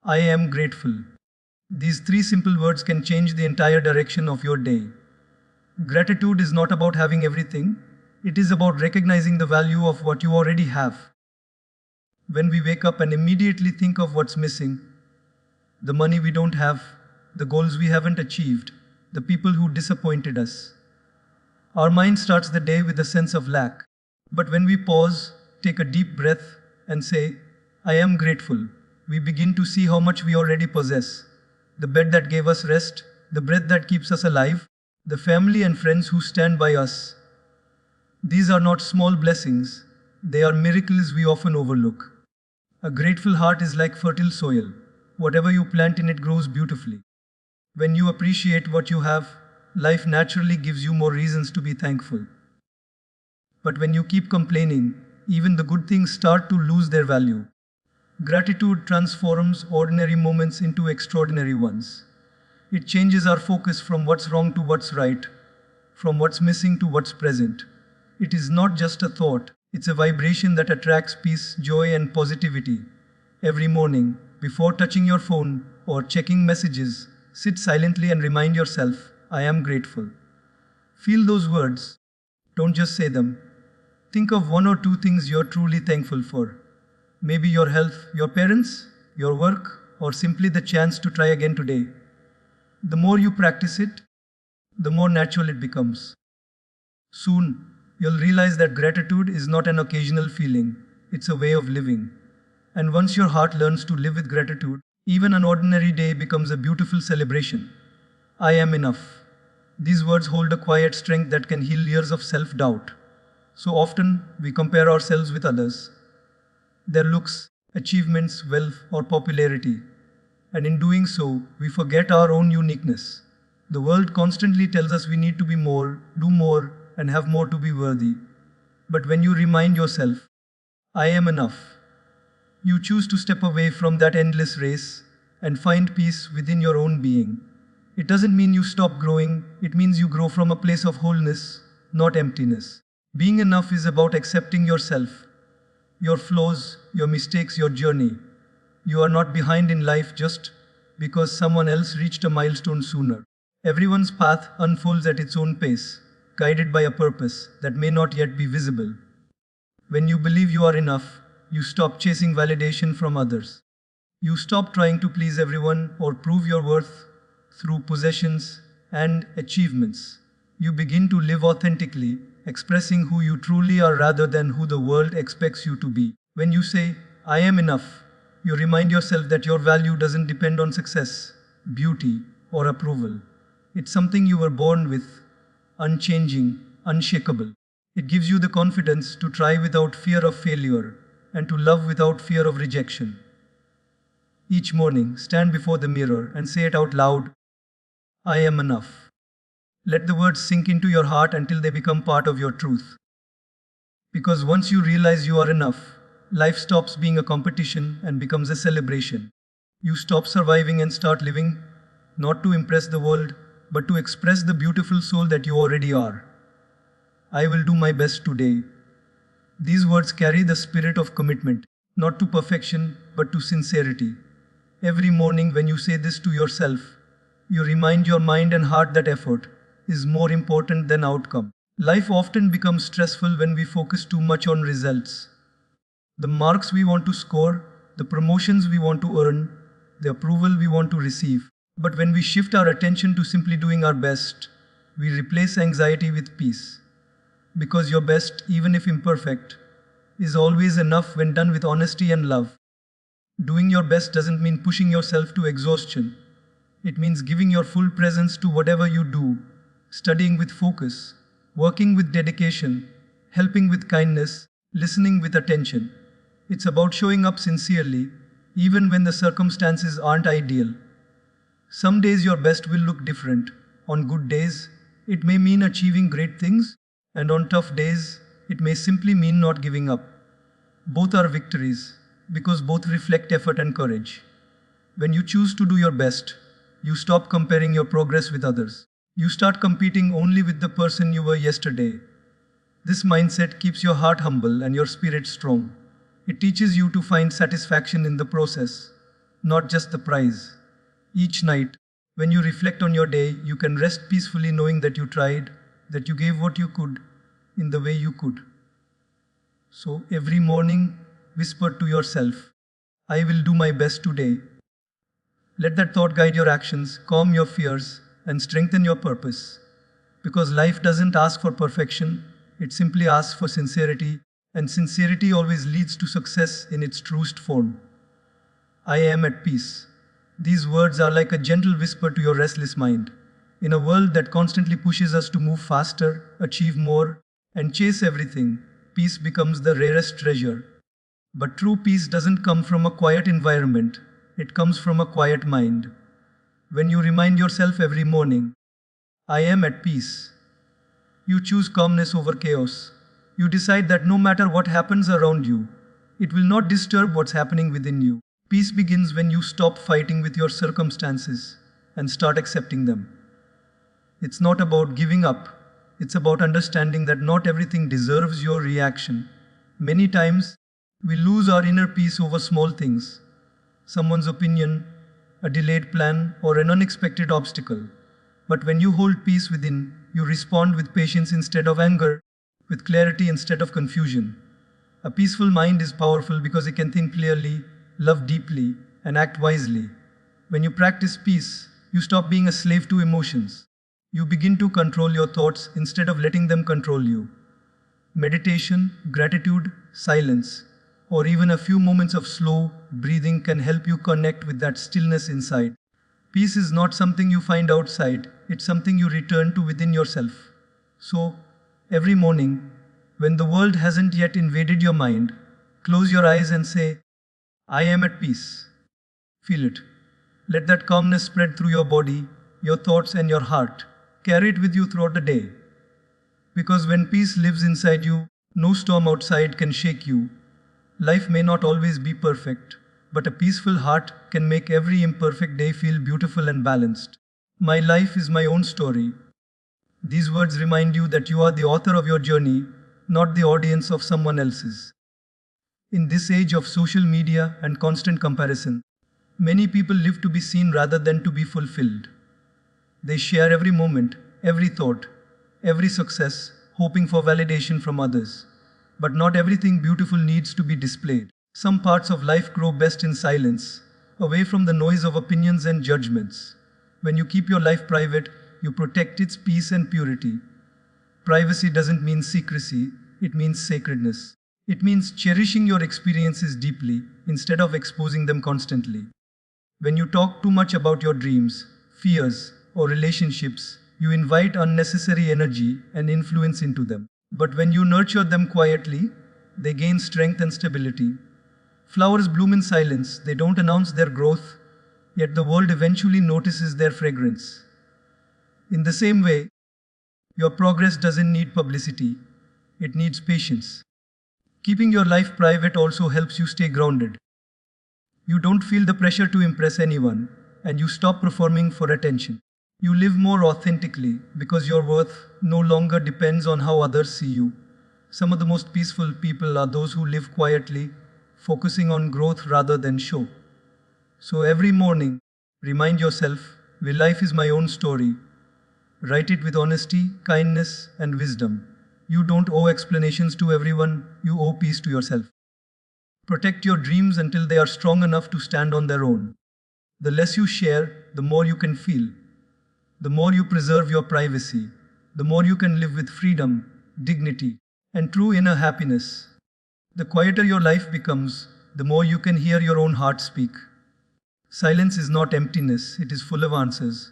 I am grateful. These three simple words can change the entire direction of your day. Gratitude is not about having everything, it is about recognizing the value of what you already have. When we wake up and immediately think of what's missing, the money we don't have, the goals we haven't achieved, the people who disappointed us, our mind starts the day with a sense of lack. But when we pause, take a deep breath, and say, I am grateful, we begin to see how much we already possess. The bed that gave us rest, the breath that keeps us alive, the family and friends who stand by us. These are not small blessings, they are miracles we often overlook. A grateful heart is like fertile soil. Whatever you plant in it grows beautifully. When you appreciate what you have, life naturally gives you more reasons to be thankful. But when you keep complaining, even the good things start to lose their value. Gratitude transforms ordinary moments into extraordinary ones. It changes our focus from what's wrong to what's right, from what's missing to what's present. It is not just a thought, it's a vibration that attracts peace, joy, and positivity. Every morning, before touching your phone or checking messages, sit silently and remind yourself, I am grateful. Feel those words. Don't just say them. Think of one or two things you're truly thankful for. Maybe your health, your parents, your work, or simply the chance to try again today. The more you practice it, the more natural it becomes. Soon, you'll realize that gratitude is not an occasional feeling, it's a way of living. And once your heart learns to live with gratitude, even an ordinary day becomes a beautiful celebration. I am enough. These words hold a quiet strength that can heal years of self-doubt. So often, we compare ourselves with others, their looks, achievements, wealth, or popularity. And in doing so, we forget our own uniqueness. The world constantly tells us we need to be more, do more, and have more to be worthy. But when you remind yourself, I am enough, you choose to step away from that endless race and find peace within your own being. It doesn't mean you stop growing, it means you grow from a place of wholeness, not emptiness. Being enough is about accepting yourself, your flaws, your mistakes, your journey. You are not behind in life just because someone else reached a milestone sooner. Everyone's path unfolds at its own pace, guided by a purpose that may not yet be visible. When you believe you are enough, you stop chasing validation from others. You stop trying to please everyone or prove your worth through possessions and achievements. You begin to live authentically, expressing who you truly are rather than who the world expects you to be. When you say, I am enough, you remind yourself that your value doesn't depend on success, beauty, or approval. It's something you were born with, unchanging, unshakable. It gives you the confidence to try without fear of failure and to love without fear of rejection. Each morning, stand before the mirror and say it out loud, I am enough. Let the words sink into your heart until they become part of your truth. Because once you realize you are enough, life stops being a competition and becomes a celebration. You stop surviving and start living, not to impress the world, but to express the beautiful soul that you already are. I will do my best today. These words carry the spirit of commitment, not to perfection, but to sincerity. Every morning when you say this to yourself, you remind your mind and heart that effort is more important than outcome. Life often becomes stressful when we focus too much on results. The marks we want to score, the promotions we want to earn, the approval we want to receive. But when we shift our attention to simply doing our best, we replace anxiety with peace. Because your best, even if imperfect, is always enough when done with honesty and love. Doing your best doesn't mean pushing yourself to exhaustion. It means giving your full presence to whatever you do, studying with focus, working with dedication, helping with kindness, listening with attention. It's about showing up sincerely, even when the circumstances aren't ideal. Some days your best will look different. On good days, it may mean achieving great things, and on tough days, it may simply mean not giving up. Both are victories, because both reflect effort and courage. When you choose to do your best, you stop comparing your progress with others. You start competing only with the person you were yesterday. This mindset keeps your heart humble and your spirit strong. It teaches you to find satisfaction in the process, not just the prize. Each night, when you reflect on your day, you can rest peacefully knowing that you tried, that you gave what you could in the way you could. So every morning, whisper to yourself, I will do my best today. Let that thought guide your actions, calm your fears, and strengthen your purpose. Because life doesn't ask for perfection, it simply asks for sincerity, and sincerity always leads to success in its truest form. I am at peace. These words are like a gentle whisper to your restless mind. In a world that constantly pushes us to move faster, achieve more, and chase everything, peace becomes the rarest treasure. But true peace doesn't come from a quiet environment, it comes from a quiet mind. When you remind yourself every morning, I am at peace, you choose calmness over chaos. You decide that no matter what happens around you, it will not disturb what's happening within you. Peace begins when you stop fighting with your circumstances and start accepting them. It's not about giving up, it's about understanding that not everything deserves your reaction. Many times, we lose our inner peace over small things, someone's opinion, a delayed plan, or an unexpected obstacle. But when you hold peace within, you respond with patience instead of anger, with clarity instead of confusion. A peaceful mind is powerful because it can think clearly, love deeply, and act wisely. When you practice peace, you stop being a slave to emotions. You begin to control your thoughts instead of letting them control you. Meditation, gratitude, silence, or even a few moments of slow breathing can help you connect with that stillness inside. Peace is not something you find outside, it's something you return to within yourself. So, every morning, when the world hasn't yet invaded your mind, close your eyes and say, I am at peace. Feel it. Let that calmness spread through your body, your thoughts, and your heart. Carry it with you throughout the day. Because when peace lives inside you, no storm outside can shake you. Life may not always be perfect, but a peaceful heart can make every imperfect day feel beautiful and balanced. My life is my own story. These words remind you that you are the author of your journey, not the audience of someone else's. In this age of social media and constant comparison, many people live to be seen rather than to be fulfilled. They share every moment, every thought, every success, hoping for validation from others. But not everything beautiful needs to be displayed. Some parts of life grow best in silence, away from the noise of opinions and judgments. When you keep your life private, you protect its peace and purity. Privacy doesn't mean secrecy, it means sacredness. It means cherishing your experiences deeply instead of exposing them constantly. When you talk too much about your dreams, fears, or relationships, you invite unnecessary energy and influence into them. But when you nurture them quietly, they gain strength and stability. Flowers bloom in silence, they don't announce their growth, yet the world eventually notices their fragrance. In the same way, your progress doesn't need publicity, it needs patience. Keeping your life private also helps you stay grounded. You don't feel the pressure to impress anyone, and you stop performing for attention. You live more authentically because your worth no longer depends on how others see you. Some of the most peaceful people are those who live quietly, focusing on growth rather than show. So every morning, remind yourself, my life is my own story. Write it with honesty, kindness, and wisdom. You don't owe explanations to everyone, you owe peace to yourself. Protect your dreams until they are strong enough to stand on their own. The less you share, the more you can feel. The more you preserve your privacy, the more you can live with freedom, dignity, and true inner happiness. The quieter your life becomes, the more you can hear your own heart speak. Silence is not emptiness, it is full of answers.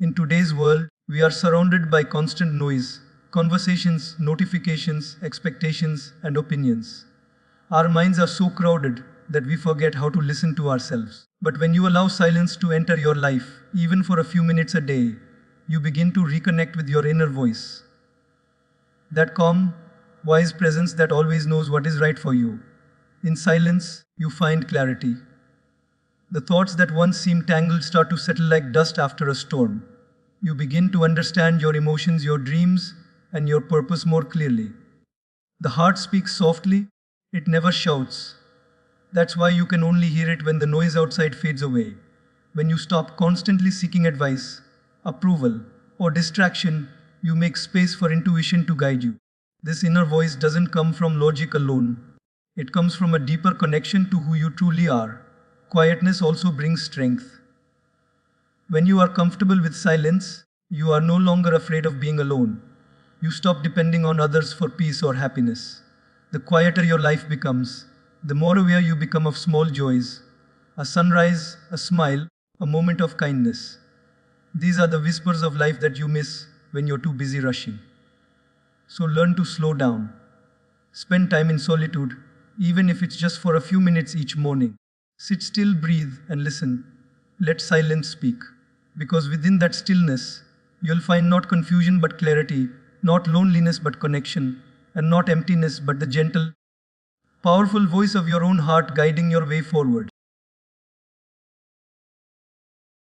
In today's world, we are surrounded by constant noise, conversations, notifications, expectations, and opinions. Our minds are so crowded that we forget how to listen to ourselves. But when you allow silence to enter your life, even for a few minutes a day, you begin to reconnect with your inner voice. That calm, wise presence that always knows what is right for you. In silence, you find clarity. The thoughts that once seemed tangled start to settle like dust after a storm. You begin to understand your emotions, your dreams, and your purpose more clearly. The heart speaks softly, it never shouts. That's why you can only hear it when the noise outside fades away. When you stop constantly seeking advice, approval, or distraction, you make space for intuition to guide you. This inner voice doesn't come from logic alone. It comes from a deeper connection to who you truly are. Quietness also brings strength. When you are comfortable with silence, you are no longer afraid of being alone. You stop depending on others for peace or happiness. The quieter your life becomes, the more aware you become of small joys. A sunrise, a smile, a moment of kindness. These are the whispers of life that you miss when you're too busy rushing. So learn to slow down. Spend time in solitude, even if it's just for a few minutes each morning. Sit still, breathe, and listen. Let silence speak. Because within that stillness, you'll find not confusion but clarity, not loneliness but connection, and not emptiness but the gentle, powerful voice of your own heart guiding your way forward.